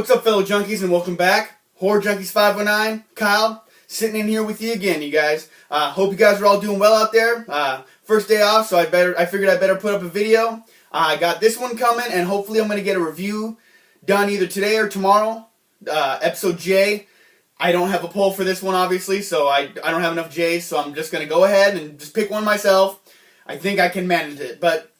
What's up, fellow junkies, and welcome back. Horror Junkies 519, Kyle, sitting in here with you again, you guys. Hope you guys are all doing well out there. First day off, so I figured I better put up a video. I got this one coming, and hopefully I'm going to get a review done either today or tomorrow. Episode J. I don't have a poll for this one, obviously, so I don't have enough J's, so I'm just going to go ahead and just pick one myself. I think I can manage it, but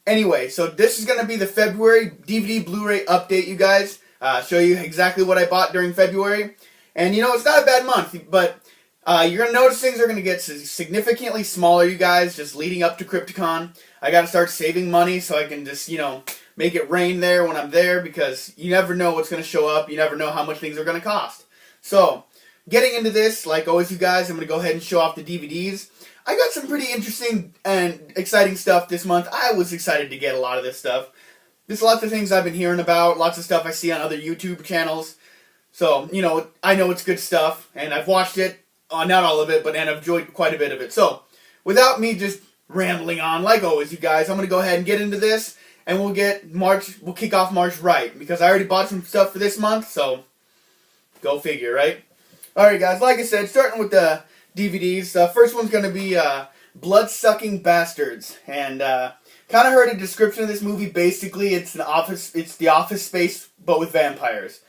anyway, so this is going to be the February DVD Blu-ray update, you guys. Show you exactly what I bought during February. And you know, it's not a bad month, but you're going to notice things are going to get significantly smaller, you guys, just leading up to Crypticon. I got to start saving money so I can just, you know, make it rain there when I'm there, because you never know what's going to show up. You never know how much things are going to cost. So, getting into this, like always, you guys, I'm going to go ahead and show off the DVDs. I got some pretty interesting and exciting stuff this month. I was excited to get a lot of this stuff. There's lots of things I've been hearing about, lots of stuff I see on other YouTube channels. So, you know, I know it's good stuff, and I've watched it, not all of it, but I've enjoyed quite a bit of it. So, without me just rambling on, like always, you guys, I'm going to go ahead and get into this, and we'll kick off March right, because I already bought some stuff for this month, so go figure, right? Alright, guys, like I said, starting with the DVDs, first one's going to be Bloodsucking Bastards, and kind of heard a description of this movie. Basically, it's the Office Space, but with vampires.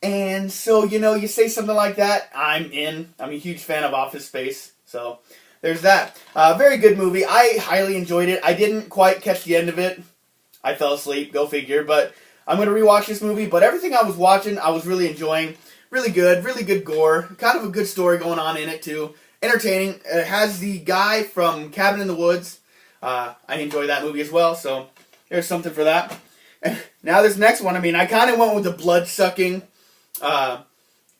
And so, you know, you say something like that, I'm in. I'm a huge fan of Office Space, so there's that. Very good movie. I highly enjoyed it. I didn't quite catch the end of it. I fell asleep, go figure, but I'm going to rewatch this movie. But everything I was watching, I was really enjoying. Really good gore. Kind of a good story going on in it, too. Entertaining. It has the guy from Cabin in the Woods. I enjoy that movie as well, so there's something for that. And now this next one, I mean, I kind of went with the blood-sucking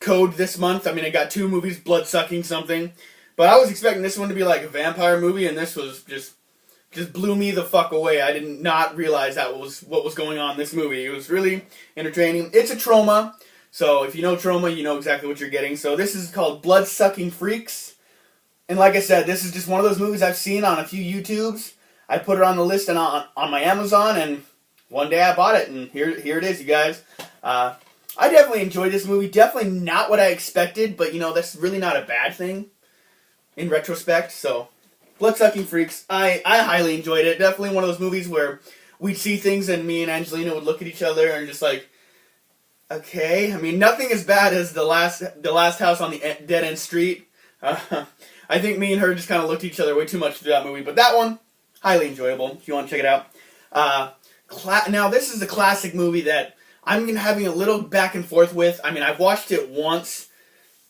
code this month. I mean, I got two movies, blood-sucking something. But I was expecting this one to be like a vampire movie, and this was just blew me the fuck away. I did not realize that was what was going on in this movie. It was really entertaining. It's a trauma, so if you know trauma, you know exactly what you're getting. So this is called Bloodsucking Freaks. And like I said, this is just one of those movies I've seen on a few YouTubes. I put it on the list and on my Amazon, and one day I bought it, and here it is, you guys. I definitely enjoyed this movie. Definitely not what I expected, but, you know, that's really not a bad thing in retrospect. So, Bloodsucking Freaks, I highly enjoyed it. Definitely one of those movies where we'd see things and me and Angelina would look at each other and just like, okay. I mean, nothing as bad as the last house on the dead-end street. I think me and her just kind of looked at each other way too much through that movie. But that one, highly enjoyable, if you want to check it out. Now, this is a classic movie that I'm having a little back and forth with. I mean, I've watched it once,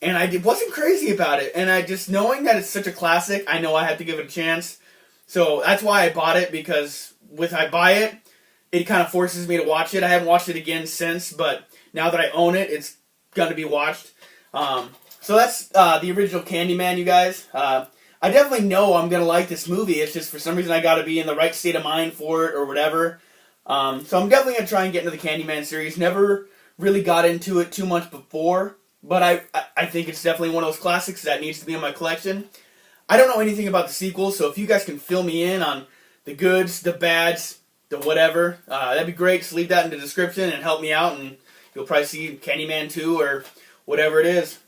and I wasn't crazy about it. And knowing that it's such a classic, I know I have to give it a chance. So that's why I bought it, because I buy it, it kind of forces me to watch it. I haven't watched it again since, but now that I own it, it's going to be watched. So that's the original Candyman, you guys. I definitely know I'm going to like this movie. It's just for some reason I got to be in the right state of mind for it or whatever. So I'm definitely going to try and get into the Candyman series. Never really got into it too much before, but I think it's definitely one of those classics that needs to be in my collection. I don't know anything about the sequel, so if you guys can fill me in on the goods, the bads, the whatever, that'd be great. Just leave that in the description and help me out, and you'll probably see Candyman 2 or whatever it is.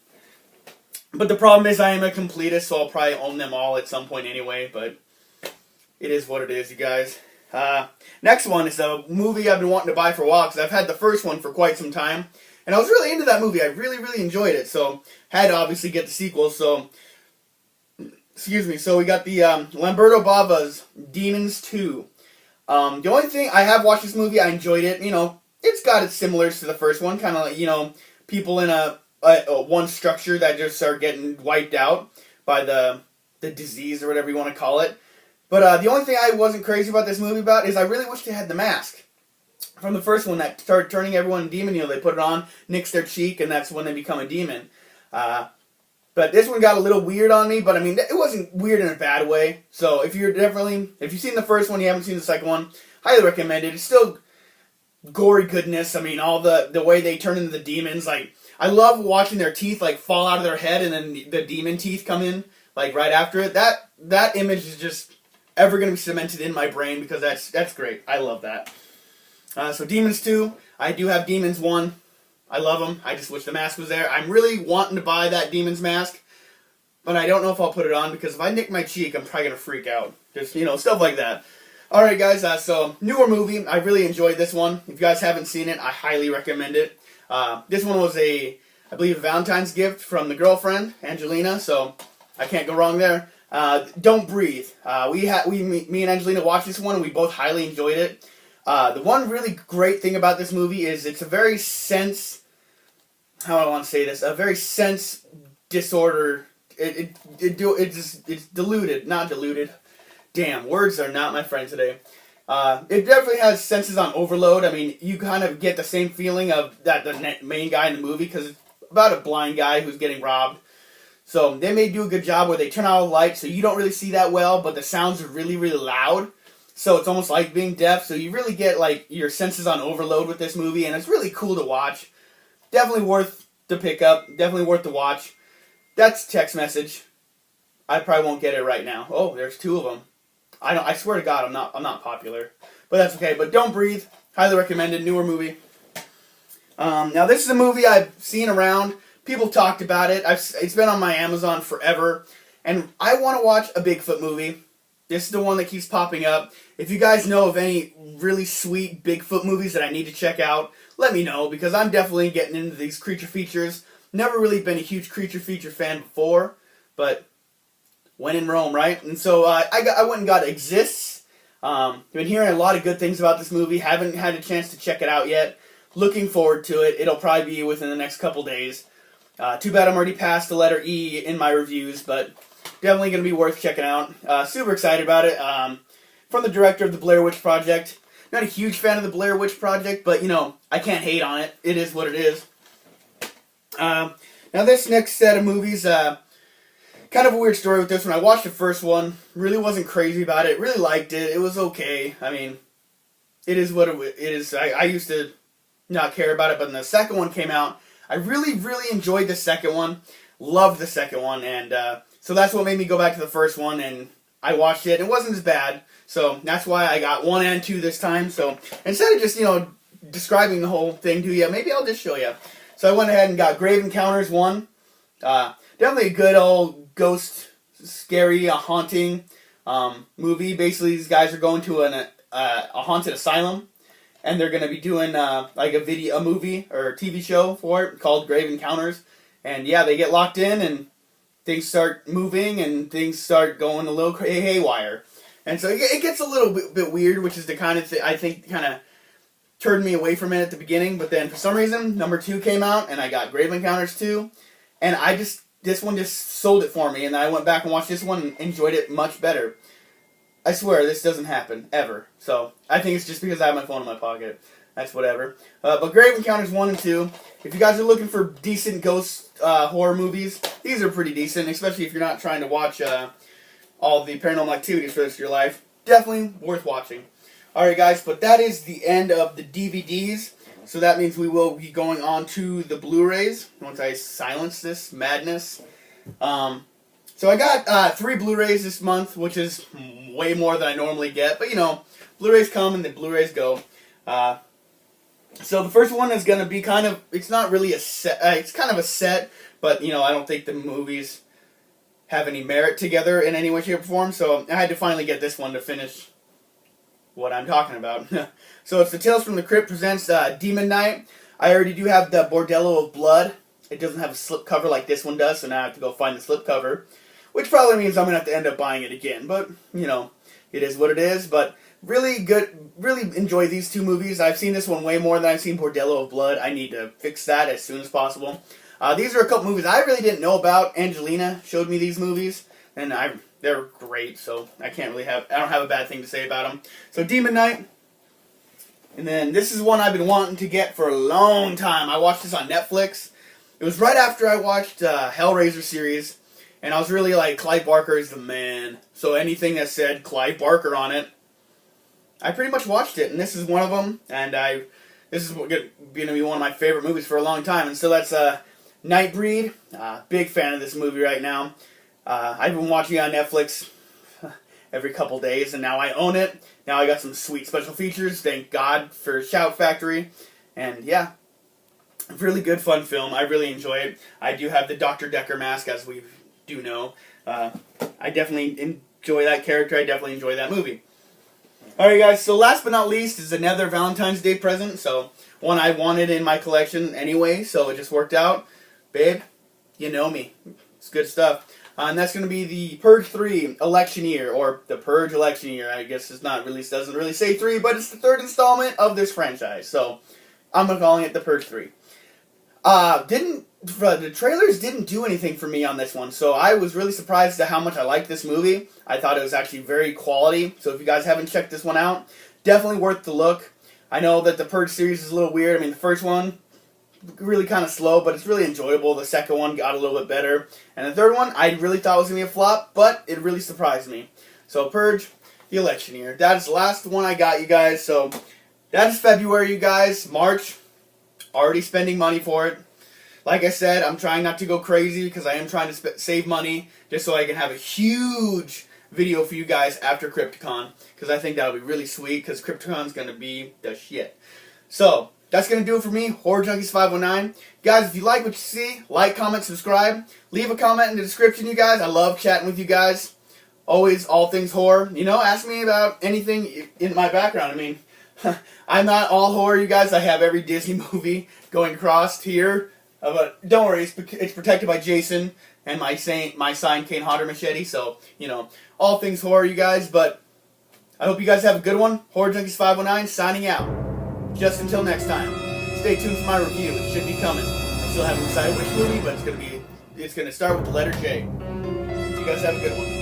But the problem is I am a completist, so I'll probably own them all at some point anyway, but it is what it is, you guys. Next one is a movie I've been wanting to buy for a while, because I've had the first one for quite some time, and I was really into that movie. I really enjoyed it, so had to obviously get the sequel, so, excuse me, so we got the Lamberto Bava's Demons 2. The only thing, I have watched this movie, I enjoyed it, you know, it's got its similars to the first one, kind of like, you know, people in one structure that just are getting wiped out by the disease or whatever you want to call it. But the only thing I wasn't crazy about this movie is I really wish they had the mask from the first one that started turning everyone a demon. You know, they put it on, nicks their cheek, and that's when they become a demon. But this one got a little weird on me, but I mean, it wasn't weird in a bad way. So if you've seen the first one, you haven't seen the second one, highly recommend it. It's still gory goodness. I mean, all the way they turn into the demons, like, I love watching their teeth, like, fall out of their head and then the demon teeth come in, like, right after it. That image is just ever going to be cemented in my brain, because that's great. I love that. So Demons 2. I do have Demons 1. I love them. I just wish the mask was there. I'm really wanting to buy that Demon's mask, but I don't know if I'll put it on because if I nick my cheek, I'm probably going to freak out. Just, stuff like that. Alright guys, so newer movie. I really enjoyed this one. If you guys haven't seen it, I highly recommend it. This one was I believe, a Valentine's gift from the girlfriend, Angelina, so I can't go wrong there. Don't Breathe. Me and Angelina watched this one and we both highly enjoyed it. The one really great thing about this movie is it's a very how do I want to say this? A very sense disorder. It's diluted, not diluted. Damn, words are not my friend today. It definitely has senses on overload. I mean, you kind of get the same feeling of that the main guy in the movie because it's about a blind guy who's getting robbed. So they may do a good job where they turn out all the lights so you don't really see that well, but the sounds are really, really loud. So it's almost like being deaf. So you really get like your senses on overload with this movie, and it's really cool to watch. Definitely worth to pick up. Definitely worth to watch. That's text message. I probably won't get it right now. Oh, there's two of them. I swear to God, I'm not popular, but that's okay. But Don't Breathe, highly recommended, newer movie. Now this is a movie I've seen around. People talked about it. It's been on my Amazon forever, and I want to watch a Bigfoot movie. This is the one that keeps popping up. If you guys know of any really sweet Bigfoot movies that I need to check out, let me know because I'm definitely getting into these creature features. Never really been a huge creature feature fan before, but when in Rome, right? And so I went and got Exists. Been hearing a lot of good things about this movie. Haven't had a chance to check it out yet. Looking forward to it. It'll probably be within the next couple days. Too bad I'm already past the letter E in my reviews, but definitely going to be worth checking out. Super excited about it. From the director of the Blair Witch Project. Not a huge fan of the Blair Witch Project, but I can't hate on it. It is what it is. Now this next set of movies, kind of a weird story with this one. I watched the first one, really wasn't crazy about it, really liked it, it was okay. I mean, it is what it is. I used to not care about it, but when the second one came out, I really, really enjoyed the second one, loved the second one, and so that's what made me go back to the first one, and I watched it, and it wasn't as bad, so that's why I got 1 and 2 this time. So instead of just, describing the whole thing to you, maybe I'll just show you. So I went ahead and got Grave Encounters 1. Definitely a good old ghost, scary, haunting movie. Basically, these guys are going to a haunted asylum, and they're going to be doing like a movie or a TV show for it called Grave Encounters. And yeah, they get locked in, and things start moving, and things start going a little haywire. And so it gets a little bit weird, which is the kind of thing I think kind of turned me away from it at the beginning. But then for some reason, number 2 came out, and I got Grave Encounters 2, and this one just sold it for me, and I went back and watched this one and enjoyed it much better. I swear, this doesn't happen, ever. So, I think it's just because I have my phone in my pocket. That's whatever. But Grave Encounters 1 and 2, if you guys are looking for decent ghost horror movies, these are pretty decent, especially if you're not trying to watch all the Paranormal Activities for the rest of your life. Definitely worth watching. Alright guys, but that is the end of the DVDs. So that means we will be going on to the Blu-rays once I silence this madness. So I got 3 Blu-rays this month, which is way more than I normally get. But Blu-rays come and the Blu-rays go. So the first one is going to be it's not really a set, it's kind of a set, but I don't think the movies have any merit together in any way, shape, or form. So I had to finally get this one to finish what I'm talking about. So it's the Tales from the Crypt presents Demon Night. I already do have the Bordello of Blood. It doesn't have a slipcover like this one does, so now I have to go find the slipcover, which probably means I'm going to have to end up buying it again. But, it is what it is. But really good, really enjoy these 2 movies. I've seen this one way more than I've seen Bordello of Blood. I need to fix that as soon as possible. These are a couple movies I really didn't know about. Angelina showed me these movies, and they're great, so I don't have a bad thing to say about them. So Demon Night, and then this is one I've been wanting to get for a long time. I watched this on Netflix. It was right after I watched Hellraiser series, and I was really like, Clive Barker is the man. So anything that said Clive Barker on it, I pretty much watched it, and this is one of them, and this is going to be one of my favorite movies for a long time, and so that's Nightbreed. Big fan of this movie right now. I've been watching it on Netflix every couple days, and now I own it. Now I got some sweet special features. Thank God for Shout Factory. And yeah. Really good, fun film. I really enjoy it. I do have the Dr. Decker mask, as we do know. I definitely enjoy that character. I definitely enjoy that movie. Alright guys, so last but not least is another Valentine's Day present. So, one I wanted in my collection anyway, so it just worked out. Babe, you know me. It's good stuff. And that's going to be the Purge 3 Election Year, or the Purge Election Year. I guess it's not really, doesn't really say 3, but it's the third installment of this franchise. So, I'm calling it the Purge 3. The trailers didn't do anything for me on this one, so I was really surprised at how much I liked this movie. I thought it was actually very quality, so if you guys haven't checked this one out, definitely worth the look. I know that the Purge series is a little weird. I mean, the first one, really kind of slow, but it's really enjoyable. The second one got a little bit better. And the third one, I really thought was going to be a flop, but it really surprised me. So, Purge, the Election Year. That is the last one I got, you guys. So, that's February, you guys. March, already spending money for it. Like I said, I'm trying not to go crazy because I am trying to save money just so I can have a huge video for you guys after Crypticon, because I think that'll be really sweet, because Crypticon's going to be the shit. So, that's going to do it for me, Horror Junkies 519. Guys, if you like what you see, like, comment, subscribe. Leave a comment in the description, you guys. I love chatting with you guys. Always all things horror. You know, ask me about anything in my background. I mean, I'm not all horror, you guys. I have every Disney movie going across here. But don't worry, it's protected by Jason and my signed Kane Hodder machete. So, you know, all things horror, you guys. But I hope you guys have a good one. Horror Junkies 519 signing out. Just until next time. Stay tuned for my review. It should be coming. I still haven't decided which movie, but it's gonna start with the letter J. You guys have a good one.